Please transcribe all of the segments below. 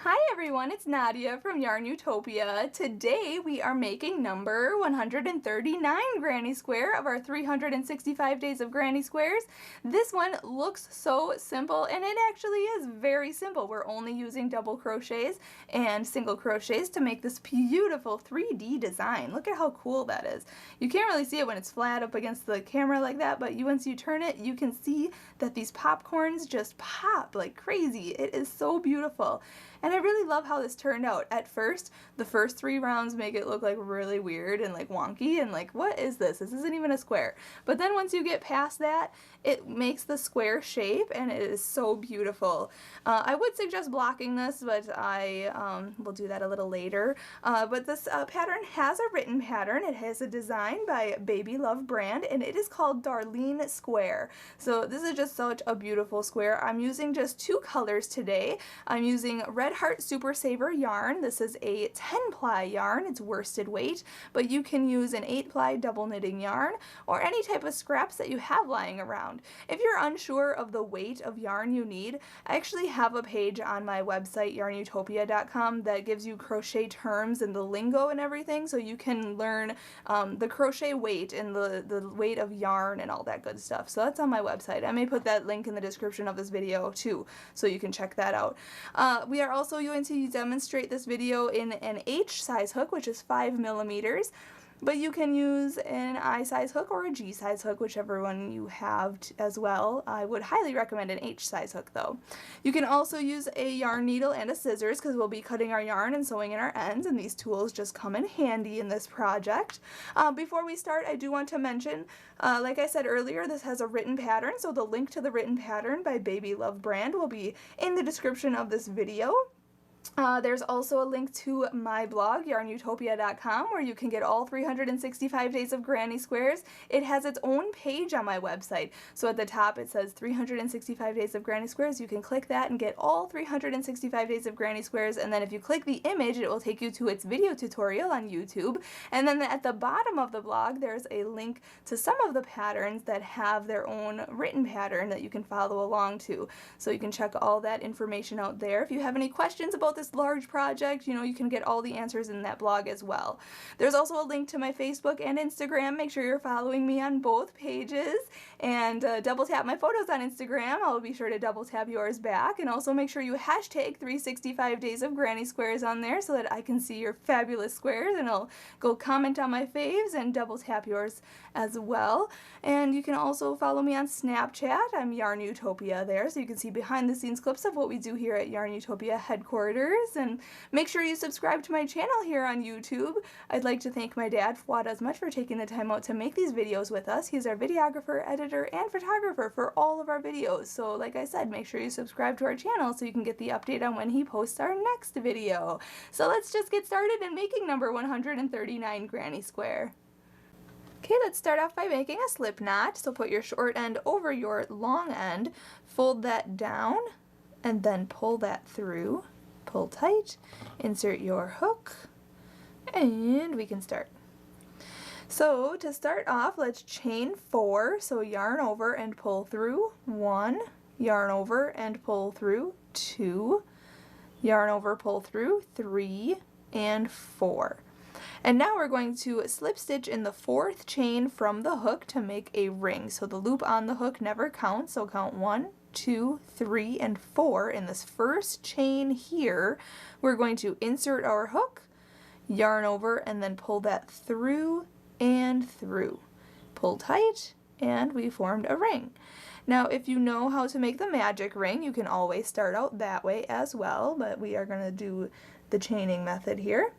Hi everyone, it's Nadia from YARNutopia. Today we are making number 139 granny square of our 365 days of granny squares. This one looks so simple, and it actually is very simple. We're only using double crochets and single crochets to make this beautiful 3D design. Look at how cool that is. You can't really see it when it's flat up against the camera like that, but once you turn it, you can see that these popcorns just pop like crazy. It is so beautiful. And I really love how this turned out. At first, the first 3 rounds make it look like really weird and like wonky and like, what is this? This isn't even a square. But then once you get past that, it makes the square shape and it is so beautiful. I would suggest blocking this, but I will do that a little later. But this pattern has a written pattern. It has a design by Baby Love brand, and it is called Darlene Square. So this is just such a beautiful square. I'm using just 2 colors today. I'm using Red Heart Super Saver yarn. This is a 10-ply yarn. It's worsted weight, but you can use an 8-ply double knitting yarn or any type of scraps that you have lying around. If you're unsure of the weight of yarn you need, I actually have a page on my website, YARNutopia.com, that gives you crochet terms and the lingo and everything, so you can learn the crochet weight and the weight of yarn and all that good stuff. So that's on my website. I may put that link in the description of this video too, so you can check that out. We are also going to demonstrate this video in an H size hook, which is 5 millimeters. But you can use an I size hook or a G size hook, whichever one you have as well. I would highly recommend an H size hook though. You can also use a yarn needle and a scissors because we'll be cutting our yarn and sewing in our ends, and these tools just come in handy in this project. Before we start, I do want to mention, like I said earlier, this has a written pattern, so the link to the written pattern by Baby Love brand will be in the description of this video. There's also a link to my blog, YARNutopia.com, where you can get all 365 days of granny squares. It has its own page on my website. So at the top it says 365 days of granny squares. You can click that and get all 365 days of granny squares, and then if you click the image, it will take you to its video tutorial on YouTube. And then at the bottom of the blog, there's a link to some of the patterns that have their own written pattern that you can follow along to. So you can check all that information out there. If you have any questions about this large project, you can get all the answers in that blog as well. There's also a link to my Facebook and Instagram. Make sure you're following me on both pages, and double tap my photos on Instagram. I'll be sure to double tap yours back, and also make sure you hashtag 365 days of granny squares on there so that I can see your fabulous squares, and I'll go comment on my faves and double tap yours as well. And you can also follow me on Snapchat. I'm YARNutopia there, so you can see behind the scenes clips of what we do here at YARNutopia headquarters. And make sure you subscribe to my channel here on YouTube. I'd like to thank my dad, Fuad, Azmat, for taking the time out to make these videos with us. He's our videographer, editor, and photographer for all of our videos. So like I said, make sure you subscribe to our channel so you can get the update on when he posts our next video. So let's just get started in making number 139 granny square. Okay, let's start off by making a slip knot. So put your short end over your long end, fold that down, and then pull that through. Pull tight, insert your hook, and we can start. So to start off, let's chain 4. So yarn over and pull through 1, yarn over and pull through 2, yarn over, pull through 3, and 4. And now we're going to slip stitch in the 4th chain from the hook to make a ring. So the loop on the hook never counts, so count 1, 2, 3, and 4. In this first chain here, we're going to insert our hook, yarn over, and then pull that through and through. Pull tight, and we formed a ring. Now, if you know how to make the magic ring, you can always start out that way as well, but we are going to do the chaining method here.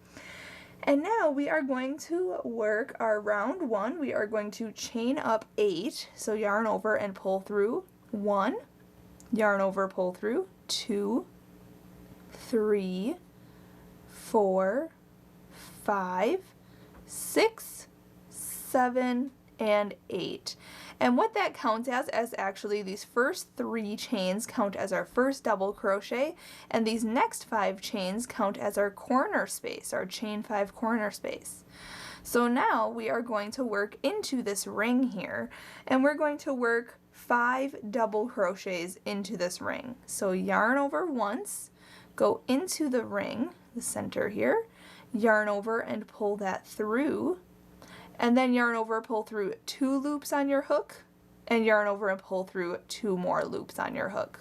And now we are going to work our round 1. We are going to chain up 8, so yarn over and pull through 1, yarn over, pull through 2, 3, 4, 5, 6, 7, and 8. And what that counts as actually these first 3 chains count as our first double crochet, and these next 5 chains count as our corner space, our chain 5 corner space. So now we are going to work into this ring here, and we're going to work 5 double crochets into this ring. So yarn over once, go into the ring, the center here, yarn over and pull that through, and then yarn over, pull through 2 loops on your hook, and yarn over and pull through 2 more loops on your hook.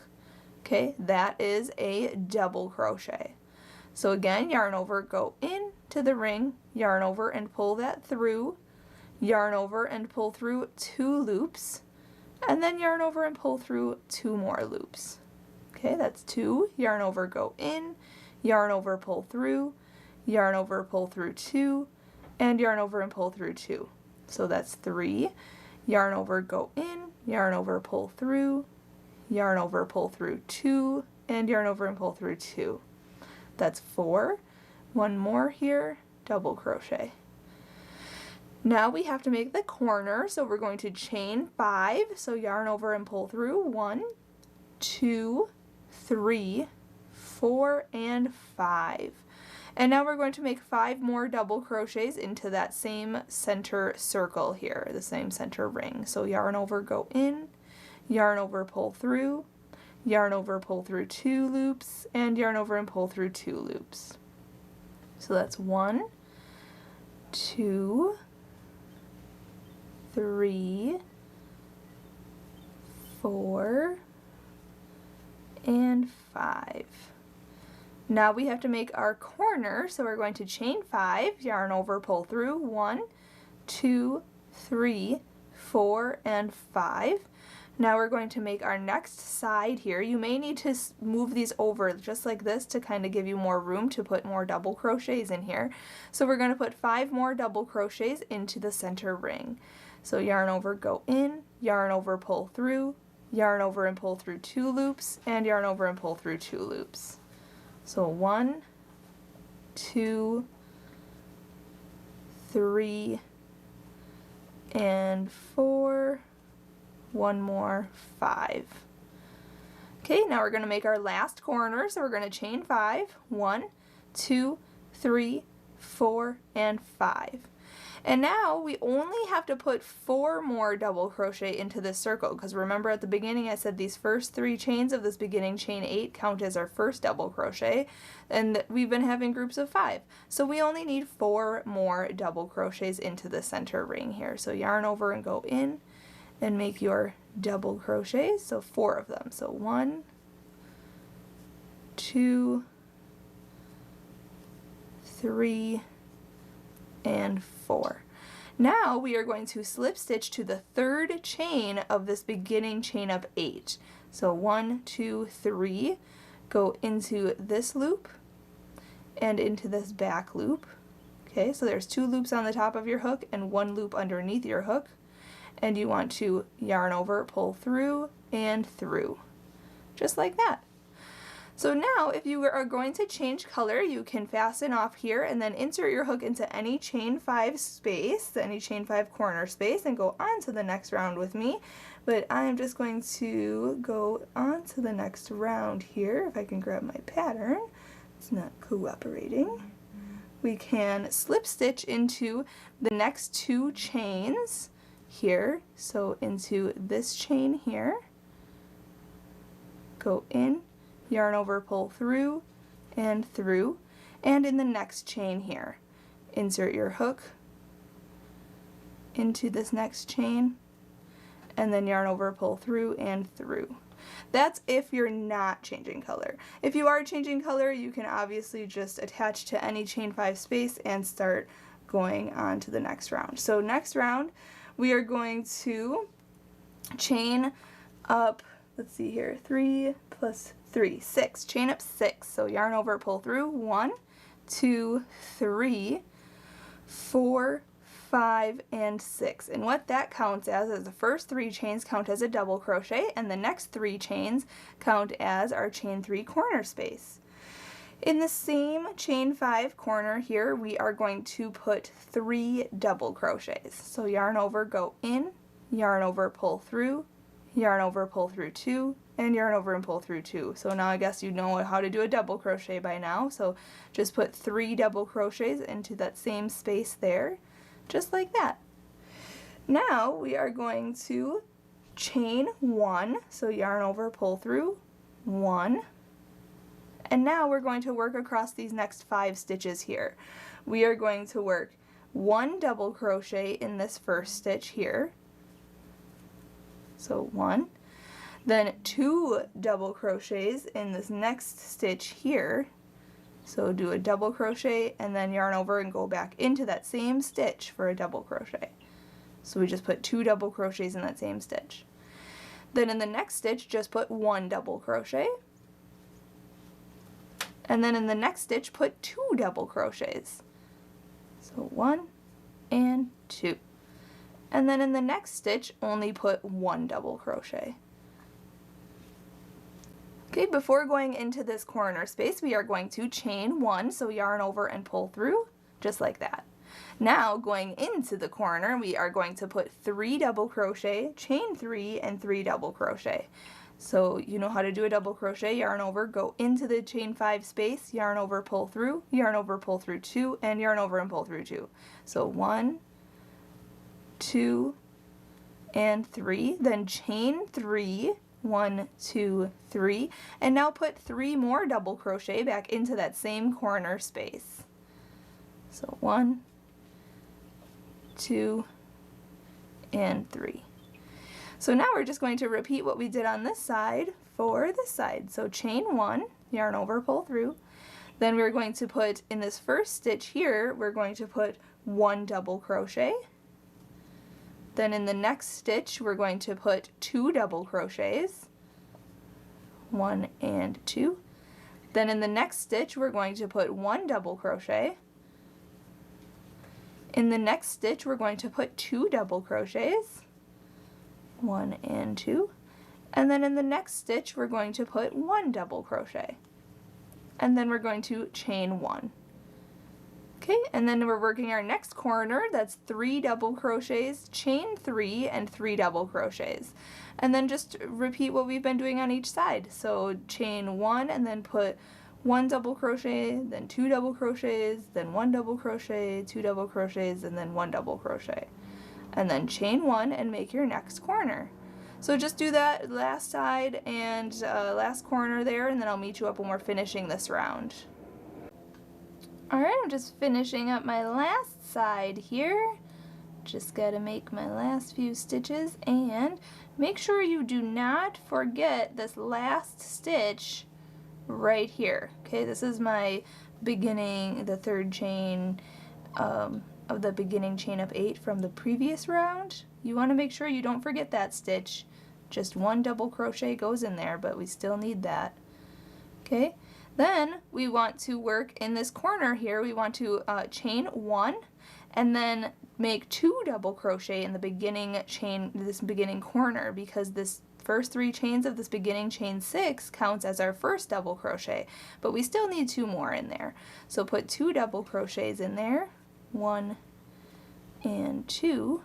Okay, that is a double crochet. So again, yarn over, go into the ring, yarn over and pull that through, yarn over and pull through 2 loops, and then yarn over and pull through 2 more loops. Okay, that's 2, yarn over, go in, yarn over, pull through, yarn over, pull through 2, and yarn over and pull through 2. So that's 3, yarn over, go in, yarn over, pull through, yarn over, pull through 2, and yarn over and pull through 2. That's 4, 1 more here, double crochet. Now we have to make the corner, so we're going to chain 5, so yarn over and pull through 1, 2, 3, 4, and 5. And now we're going to make 5 more double crochets into that same center circle here, the same center ring. So yarn over, go in, yarn over, pull through, yarn over, pull through 2 loops, and yarn over and pull through 2 loops. So that's 1, 2, 3, 4, and 5. Now we have to make our corner, so we're going to chain 5, yarn over, pull through 1, 2, 3, 4, and 5. Now we're going to make our next side here. You may need to move these over just like this to kind of give you more room to put more double crochets in here. So we're going to put 5 more double crochets into the center ring. So yarn over, go in, yarn over, pull through, yarn over and pull through 2 loops, and yarn over and pull through 2 loops. So 1, 2, 3, and 4, 1 more, 5. Okay, now we're going to make our last corner, so we're going to chain 5, 1, 2, 3, 4, and 5. And now we only have to put 4 more double crochet into this circle, because remember at the beginning I said these first 3 chains of this beginning chain 8 count as our first double crochet, and we've been having groups of 5. So we only need 4 more double crochets into the center ring here. So yarn over and go in and make your double crochets, so 4 of them. So 1, 2, 3, and 4. Now we are going to slip stitch to the 3rd chain of this beginning chain of 8. So 1, 2, 3, go into this loop and into this back loop. Okay, so there's 2 loops on the top of your hook and 1 loop underneath your hook, and you want to yarn over, pull through, and through, just like that. So now if you are going to change color, you can fasten off here and then insert your hook into any chain 5 space, any chain 5 corner space, and go on to the next round with me. But I'm just going to go on to the next round here. If I can grab my pattern, it's not cooperating. We can slip stitch into the next 2 chains here, so into this chain here, go in, yarn over, pull through, and in the next chain here, insert your hook into this next chain, and then yarn over, pull through, and through. That's if you're not changing color. If you are changing color, you can obviously just attach to any chain 5 space and start going on to the next round. So next round, we are going to chain up, let's see here, 3 plus 3, 6. Chain up 6. So yarn over, pull through, 1, 2, 3, 4, 5, and 6. And what that counts as is the first 3 chains count as a double crochet, and the next 3 chains count as our chain 3 corner space. In the same chain 5 corner here, we are going to put 3 double crochets. So yarn over, go in, yarn over, pull through, yarn over, pull through 2, and yarn over and pull through 2. So now I guess you know how to do a double crochet by now. So just put 3 double crochets into that same space there, just like that. Now we are going to chain 1, so yarn over, pull through, 1, And now we're going to work across these next 5 stitches here. We are going to work 1 double crochet in this first stitch here. So 1. Then 2 double crochets in this next stitch here. So do a double crochet and then yarn over and go back into that same stitch for a double crochet. So we just put 2 double crochets in that same stitch. Then in the next stitch, just put 1 double crochet. And then in the next stitch, put 2 double crochets. So 1 and 2. And then in the next stitch, only put 1 double crochet. Okay, before going into this corner space, we are going to chain 1, so yarn over and pull through, just like that. Now, going into the corner, we are going to put 3 double crochet, chain 3, and 3 double crochet. So you know how to do a double crochet, yarn over, go into the chain 5 space, yarn over, pull through, yarn over, pull through 2, and yarn over and pull through 2. So 1, 2, and 3, then chain 3, 1, 2, 3, and now put 3 more double crochet back into that same corner space. So 1, 2, and 3. So now we're just going to repeat what we did on this side for this side. So chain 1, yarn over, pull through. Then we're going to put, in this first stitch here, we're going to put 1 double crochet. Then in the next stitch, we're going to put 2 double crochets, 1 and 2. Then in the next stitch, we're going to put 1 double crochet. In the next stitch, we're going to put 2 double crochets, 1 and 2. And then in the next stitch, we're going to put 1 double crochet. And then we're going to chain 1. Okay, and then we're working our next corner, that's 3 double crochets, chain 3, and 3 double crochets. And then just repeat what we've been doing on each side. So chain 1 and then put 1 double crochet, then 2 double crochets, then 1 double crochet, 2 double crochets, and then 1 double crochet. And then chain 1 and make your next corner. So just do that last side and last corner there, and then I'll meet you up when we're finishing this round. Alright, I'm just finishing up my last side here. Just gotta make my last few stitches, and make sure you do not forget this last stitch right here. Okay, this is my beginning, the 3rd chain of the beginning chain of 8 from the previous round. You want to make sure you don't forget that stitch. Just 1 double crochet goes in there, but we still need that. Okay. Then we want to work in this corner here. We want to chain 1 and then make 2 double crochet in the beginning chain, this beginning corner, because this first 3 chains of this beginning chain 6 counts as our first double crochet, but we still need 2 more in there. So put 2 double crochets in there, 1 and 2.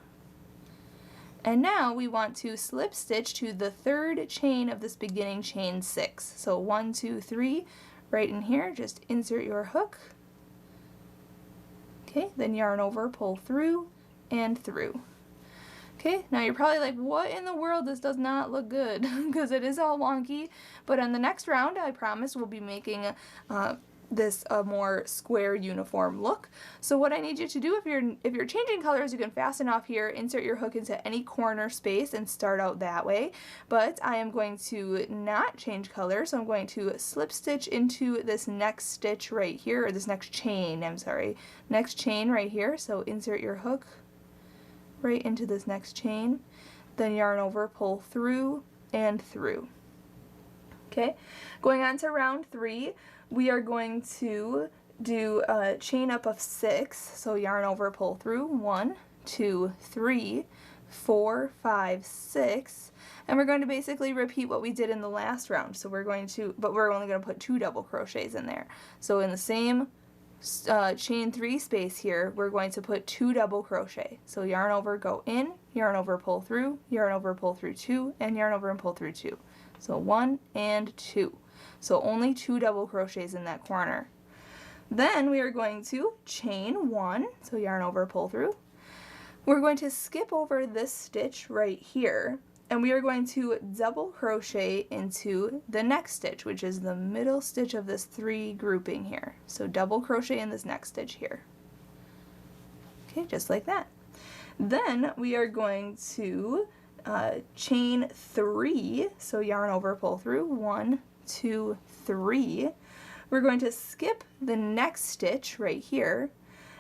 And now we want to slip stitch to the 3rd chain of this beginning chain 6. So 1, 2, 3. Right in here, just insert your hook. Okay, then yarn over, pull through, and through. Okay, now you're probably like, what in the world? This does not look good, because it is all wonky. But on the next round, I promise we'll be making this a more square uniform look. So what I need you to do, if you're changing colors, you can fasten off here, insert your hook into any corner space and start out that way. But I am going to not change color, so I'm going to slip stitch into this next stitch right here, or this next chain, I'm sorry, next chain right here. So insert your hook right into this next chain, then yarn over, pull through and through. Okay, going on to round 3, we are going to do a chain up of 6, so yarn over, pull through, 1, 2, 3, 4, 5, 6, and we're going to basically repeat what we did in the last round. So we're going to, but we're only going to put 2 double crochets in there. So in the same chain 3 space here, we're going to put 2 double crochet. So yarn over, go in, yarn over, pull through, yarn over, pull through 2, and yarn over and pull through 2. So 1 and 2. So only 2 double crochets in that corner. Then we are going to chain 1, so yarn over, pull through. We're going to skip over this stitch right here. and we are going to double crochet into the next stitch, which is the middle stitch of this 3 grouping here. So double crochet in this next stitch here. Okay, just like that. Then we are going to chain 3, so yarn over, pull through, 1, 2, 3. We're going to skip the next stitch right here,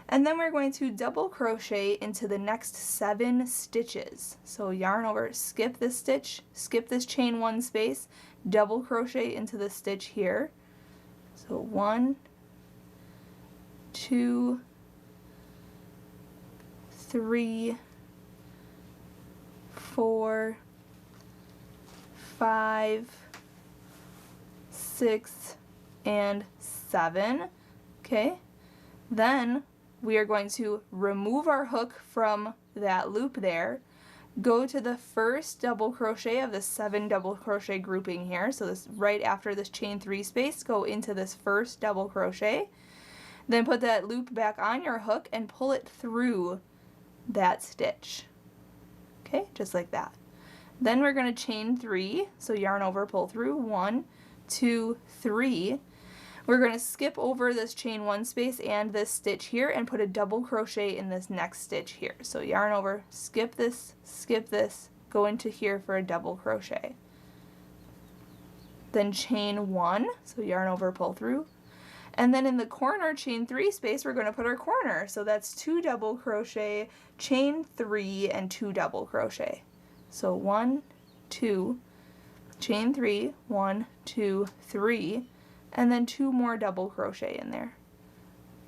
and then we're going to double crochet into the next 7 stitches. So yarn over, skip this stitch, skip this chain 1 space, double crochet into the stitch here. So 1, 2, 3, 4, 5, 6, and 7. Okay, then we are going to remove our hook from that loop there, go to the first double crochet of the 7 double crochet grouping here, so this right after this chain 3 space, go into this first double crochet, then put that loop back on your hook and pull it through that stitch. Okay, just like that. Then we're going to chain 3, so yarn over, pull through, 1, 2, 3. We're going to skip over this chain 1 space and this stitch here and put a double crochet in this next stitch here. So yarn over, skip this, go into here for a double crochet. Then chain 1, so yarn over, pull through. And then in the corner chain 3 space, we're going to put our corner. So that's 2 double crochet, chain 3, and 2 double crochet. So 1, 2, chain 3, 1, 2, 3. And then 2 more double crochet in there.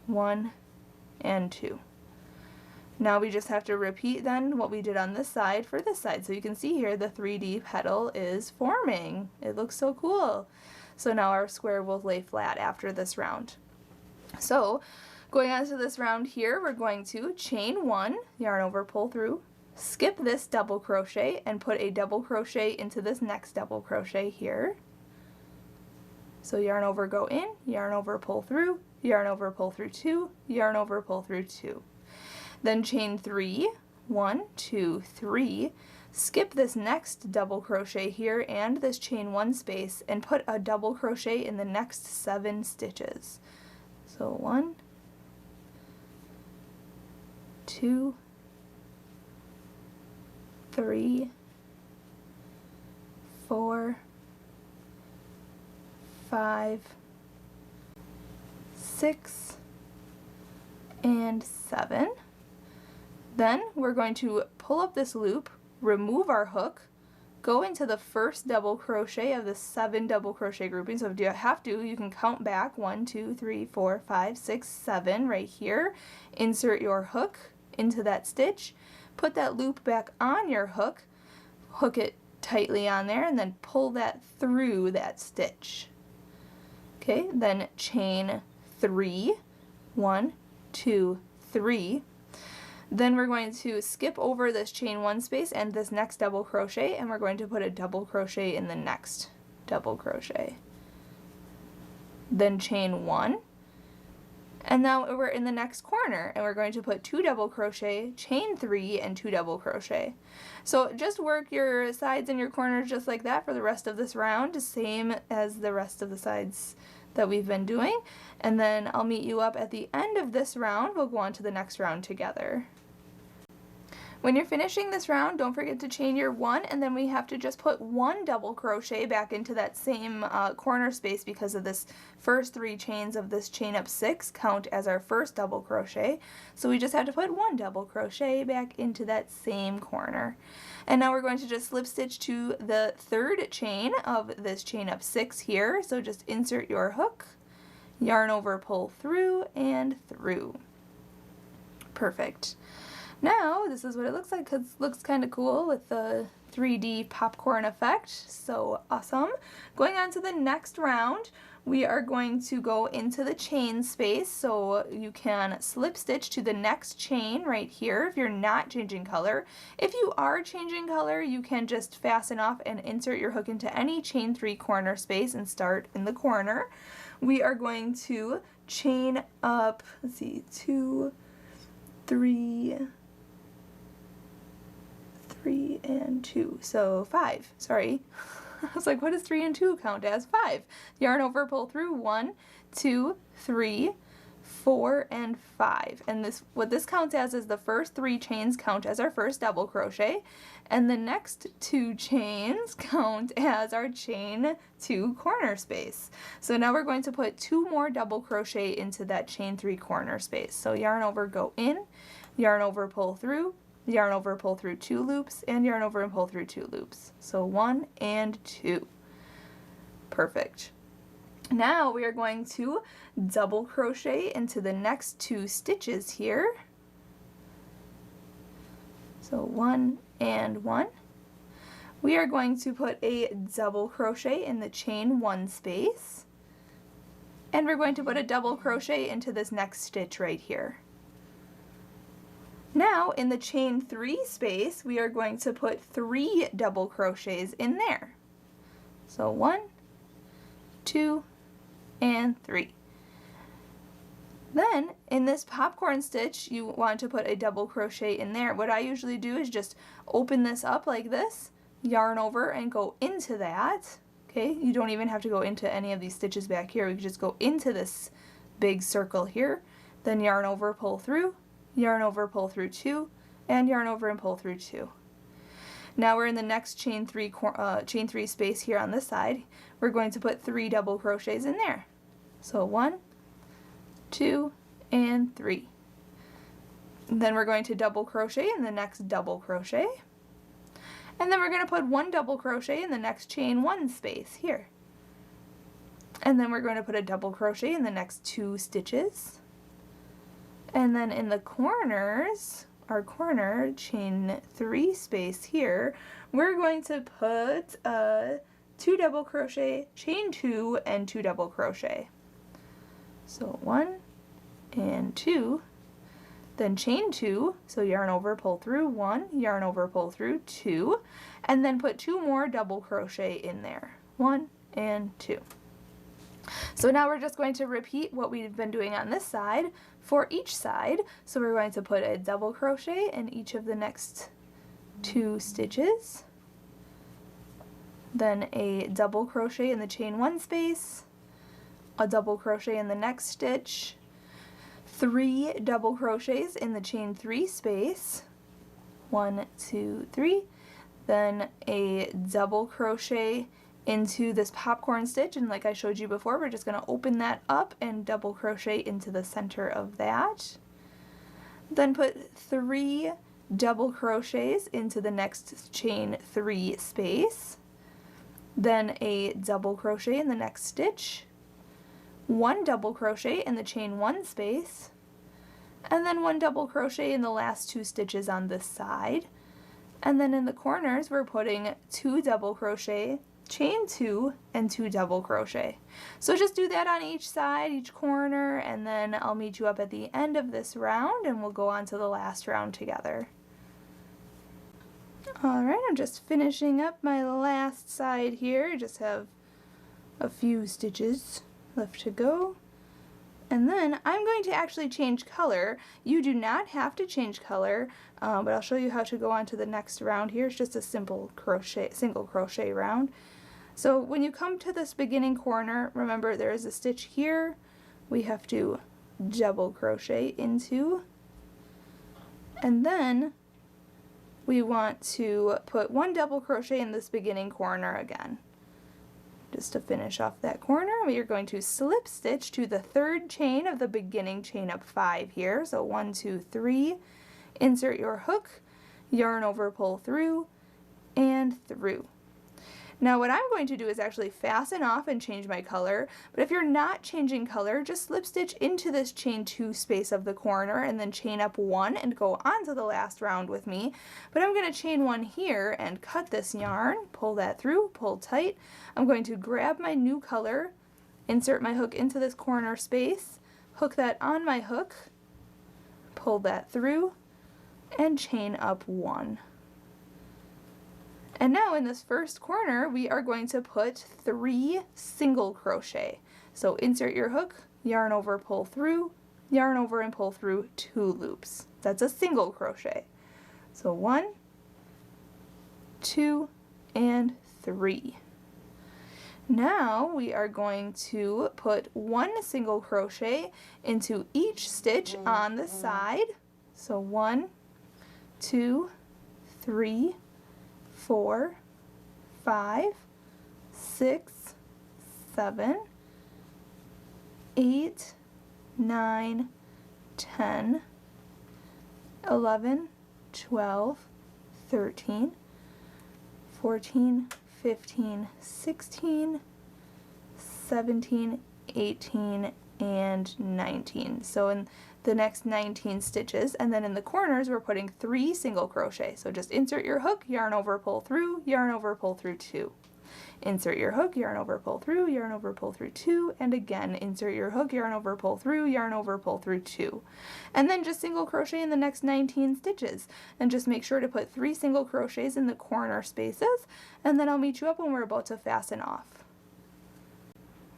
1 and 2. Now we just have to repeat then what we did on this side for this side. So you can see here the 3D petal is forming. It looks so cool. So now our square will lay flat after this round. So going on to this round here, we're going to chain 1, yarn over, pull through, skip this double crochet and put a double crochet into this next double crochet here. So yarn over, go in, yarn over, pull through, yarn over, pull through 2, yarn over, pull through 2. Then chain 3, 1, 2, 3, skip this next double crochet here and this chain 1 space and put a double crochet in the next 7 stitches. So 1, 2, 3, 4, 5, 6, and 7. Then we're going to pull up this loop, remove our hook, go into the first double crochet of the 7 double crochet groupings. So if you have to, you can count back 1, 2, 3, 4, 5, 6, 7 right here. Insert your hook into that stitch, put that loop back on your hook, hook it tightly on there, and then pull that through that stitch. Okay, then chain 3, 1, 2, 3. Then we're going to skip over this chain 1 space and this next double crochet, and we're going to put a double crochet in the next double crochet. Then chain 1, and now we're in the next corner, and we're going to put 2 double crochet, chain 3, and 2 double crochet. So just work your sides and your corners just like that for the rest of this round, same as the rest of the sides that we've been doing, and then I'll meet you up at the end of this round. We'll go on to the next round together. When you're finishing this round, don't forget to chain your 1, and then we have to just put 1 double crochet back into that same corner space because of this first 3 chains of this chain up 6 count as our first double crochet. So we just have to put 1 double crochet back into that same corner. And now we're going to just slip stitch to the 3rd chain of this chain up 6 here. So just insert your hook, yarn over, pull through, and through. Perfect. Now, this is what it looks like, because it looks kind of cool with the 3D popcorn effect. So awesome. Going on to the next round, we are going to go into the chain space. So you can slip stitch to the next chain right here if you're not changing color. If you are changing color, you can just fasten off and insert your hook into any chain 3 corner space and start in the corner. We are going to chain up, let's see, 2, 3, 3 and 2, so 5, sorry. I was like, what does 3 and 2 count as? 5. Yarn over, pull through, 1, 2, 3, 4, and 5. And this, what this counts as is the first 3 chains count as our first double crochet, and the next 2 chains count as our chain 2 corner space. So now we're going to put 2 more double crochet into that chain 3 corner space. So yarn over, go in, yarn over, pull through, yarn over, pull through 2 loops, and yarn over and pull through 2 loops. So 1 and 2. Perfect. Now we are going to double crochet into the next 2 stitches here. So 1 and 1. We are going to put a double crochet in the chain 1 space, and we're going to put a double crochet into this next stitch right here. Now in the chain 3 space, we are going to put 3 double crochets in there. So 1, 2, and 3. Then in this popcorn stitch, you want to put a double crochet in there. What I usually do is just open this up like this, yarn over and go into that. Okay, you don't even have to go into any of these stitches back here. We can just go into this big circle here, then yarn over, pull through, yarn over, pull through 2, and yarn over and pull through 2. Now we're in the next chain 3 space here on this side. We're going to put 3 double crochets in there. So 1, 2, and 3. Then we're going to double crochet in the next double crochet. And then we're going to put 1 double crochet in the next chain 1 space here. And then we're going to put a double crochet in the next 2 stitches. And then in the corners, our corner chain 3 space here, we're going to put 2 double crochet, chain 2, and 2 double crochet. So 1 and 2, then chain 2, so yarn over, pull through 1, yarn over, pull through 2, and then put 2 more double crochet in there, 1 and 2. So now we're just going to repeat what we've been doing on this side for each side. So we're going to put a double crochet in each of the next 2 stitches, then a double crochet in the chain 1 space, a double crochet in the next stitch, 3 double crochets in the chain 3 space, 1, 2, 3, then a double crochet into this popcorn stitch, and like I showed you before, we're just going to open that up and double crochet into the center of that. Then put 3 double crochets into the next chain 3 space, then a double crochet in the next stitch, 1 double crochet in the chain 1 space, and then 1 double crochet in the last 2 stitches on this side. And then in the corners we're putting 2 double crochet, chain 2, and 2 double crochet. So just do that on each side, each corner, and then I'll meet you up at the end of this round and we'll go on to the last round together. Alright, I'm just finishing up my last side here. I just have a few stitches left to go. And then I'm going to actually change color. You do not have to change color, but I'll show you how to go on to the next round here. It's just a simple crochet, single crochet round. So when you come to this beginning corner, remember there is a stitch here we have to double crochet into, and then we want to put 1 double crochet in this beginning corner again. Just to finish off that corner, we are going to slip stitch to the 3rd chain of the beginning chain up 5 here. So 1, 2, 3, insert your hook, yarn over, pull through, and through. Now what I'm going to do is actually fasten off and change my color, but if you're not changing color, just slip stitch into this chain 2 space of the corner and then chain up 1 and go on to the last round with me. But I'm going to chain 1 here and cut this yarn, pull that through, pull tight. I'm going to grab my new color, insert my hook into this corner space, hook that on my hook, pull that through, and chain up 1. And now in this first corner, we are going to put 3 single crochet. So insert your hook, yarn over, pull through, yarn over and pull through 2 loops. That's a single crochet. So 1, 2, and 3. Now we are going to put 1 single crochet into each stitch on the side. So 1, 2, 3, 4, 5, 6, 7, 8, 9, 10, 11, 12, 13, 14, 15, 16, 17, 18, and 19. So in the next 19 stitches, and then in the corners we're putting 3 single crochet. So just insert your hook, yarn over, pull through, yarn over, pull through 2. Insert your hook, yarn over, pull through, yarn over, pull through 2, and again insert your hook, yarn over, pull through, yarn over, pull through 2. And then just single crochet in the next 19 stitches. And just make sure to put 3 single crochets in the corner spaces, and then I'll meet you up when we're about to fasten off.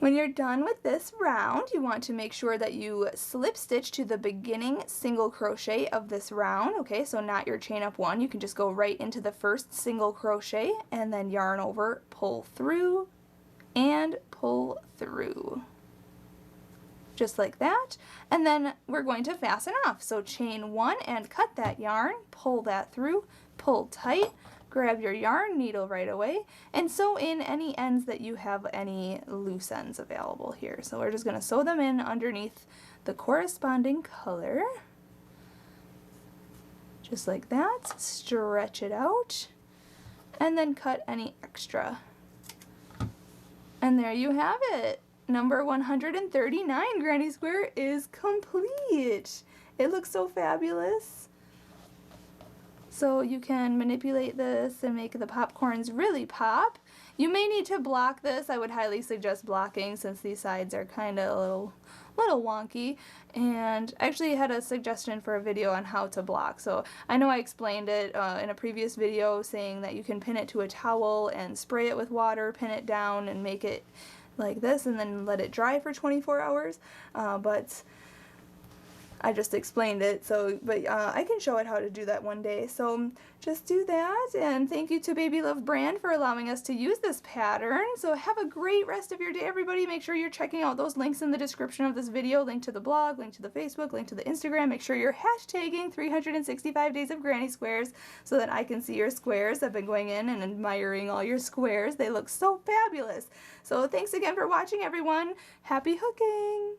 When you're done with this round, you want to make sure that you slip stitch to the beginning single crochet of this round. Okay, so not your chain up 1, you can just go right into the first single crochet and then yarn over, pull through, and pull through. Just like that. And then we're going to fasten off. So chain 1 and cut that yarn, pull that through, pull tight, grab your yarn needle right away, and sew in any ends that you have any loose ends available here. So we're just going to sew them in underneath the corresponding color. Just like that. Stretch it out, and then cut any extra. And there you have it. Number 139 granny square is complete. It looks so fabulous. So you can manipulate this and make the popcorns really pop. You may need to block this. I would highly suggest blocking since these sides are kind of a little wonky. And I actually had a suggestion for a video on how to block. So I know I explained it in a previous video, saying that you can pin it to a towel and spray it with water, pin it down and make it like this and then let it dry for 24 hours. But I just explained it, but I can show it how to do that one day. So just do that, and thank you to Baby Love Brand for allowing us to use this pattern. So have a great rest of your day, everybody. Make sure you're checking out those links in the description of this video, link to the blog, link to the Facebook, link to the Instagram. Make sure you're hashtagging 365 days of granny squares so that I can see your squares. I've been going in and admiring all your squares. They look so fabulous. So thanks again for watching, everyone. Happy hooking!